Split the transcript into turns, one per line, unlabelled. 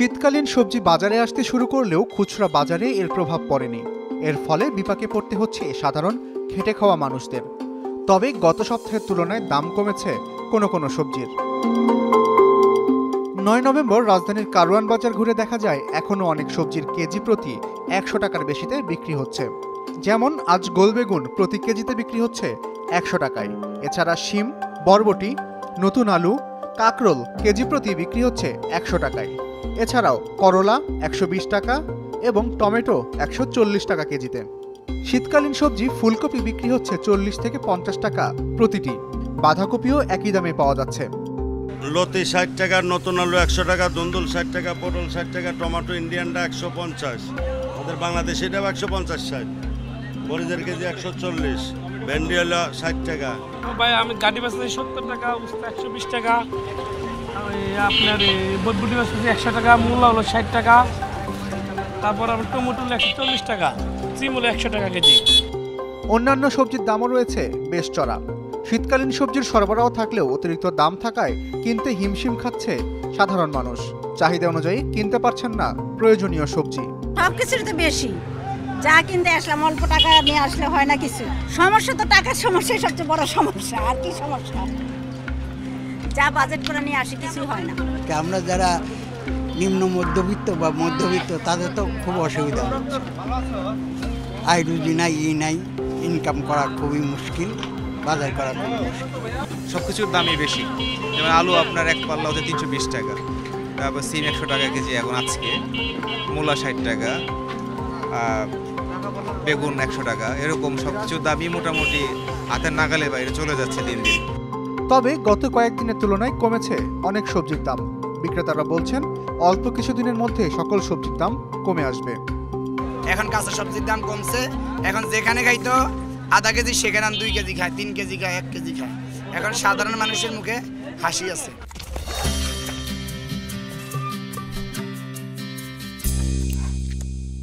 শীতকালীন সবজি বাজারে আসতে শুরু করলেও খুচরা বাজারে এর প্রভাব পড়েনি। এর ফলে বিপাকে পড়তে হচ্ছে সাধারণ খেটে খাওয়া মানুষদের। তবে গত সপ্তাহের তুলনায় দাম কমেছে কোনো কোনো সবজির। 9 নভেম্বর রাজধানীর কারওয়ান বাজার ঘুরে দেখা যায় এখনও অনেক সবজির কেজি প্রতি 100 টাকার বেশিতে বিক্রি হচ্ছে। যেমন আজ গোলবেগুন প্রতি কেজিতে বিক্রি হচ্ছে 100 টাকায়। এছাড়া শিম, বরবটি, নতুন আলু, কাকরোল কেজি প্রতি বিক্রি হচ্ছে 100 টাকায়। এছাড়াও করলা 120 টাকা এবং টমেটো 140 টাকা কেজিতে। শীতকালীন সবজি ফুলকপি বিক্রি হচ্ছে 40 থেকে 50 টাকা প্রতিটি। বাঁধাকপিও একই দামে পাওয়া যাচ্ছে।
লতি 60 টাকা, নতুন আলু 100 টাকা, দুন্দুল 60 টাকা, পটল 60 টাকা, টমেটো ইন্ডিয়ানটা 150, আমাদের বাংলাদেশি এটাও 150-60, মরিচের কেজি 140, ভেন্ডি হলো 60 টাকা।
ভাই আমি গাড়ি বাসে 70 টাকা, উস্তা 120 টাকা, আপনার বটবুটি বাসে 100 টাকা, মূলা হলো 60 টাকা, তারপর আমার টমেটো 140 টাকা, সিম হলো 100 টাকা কেজি।
অন্যান্য সবজির দামও রয়েছে বেশ চড়া। শীতকালীন সবজির সরবরাহ থাকলেও অতিরিক্ত দাম থাকায় কিনতে হিমশিম খাচ্ছে সাধারণ মানুষ। চাহিদা অনুযায়ী কিনতে পারছেন না প্রয়োজনীয় সবজি।
সবকিছুর তো বেশি, যা কিনতে আসলাম অল্প টাকা নিয়ে আসলে হয় না কিছু। সমস্যা তো টাকার সমস্যাই সবচেয়ে বড় সমস্যা, আর কি সমস্যা? যা বাজেট করে নিয়ে আসি কিছুই হয় না।
আমরা যারা নিম্ন মধ্যবিত্ত বা মধ্যবিত্ত তাদের তো খুব অসুবিধা হচ্ছে। আয় রুজি নাই, নাই, ইনকাম করা খুবই মুশকিল, বাজার করা খুবই মুশকিল।
সব কিছুর দামই বেশি। যেমন আলু আপনার এক পাল্লা হচ্ছে 320 টাকা, তারপর সিম 100 টাকা কেজি এখন আজকে, মূলা 60 টাকা, বেগুন 100 টাকা, এরকম সব কিছুর দামই মোটামুটি হাতের নাগালে বাইরে চলে যাচ্ছে দিন দিন।
তবে গত কয়েকদিনের তুলনায় কমেছে অনেক সবজির দাম। বিক্রেতারা বলছেন অল্প কিছুদিনের মধ্যে সকল সবজির দাম কমে আসবে।
এখন কাঁচা সবজির দাম কমছে। এখন যেখানে খাইতো আধা কেজি সেখানে 2 কেজি খায়, 3 কেজি খায়, 1 কেজি খায়। এখন সাধারণ মানুষের মুখে হাসি আছে।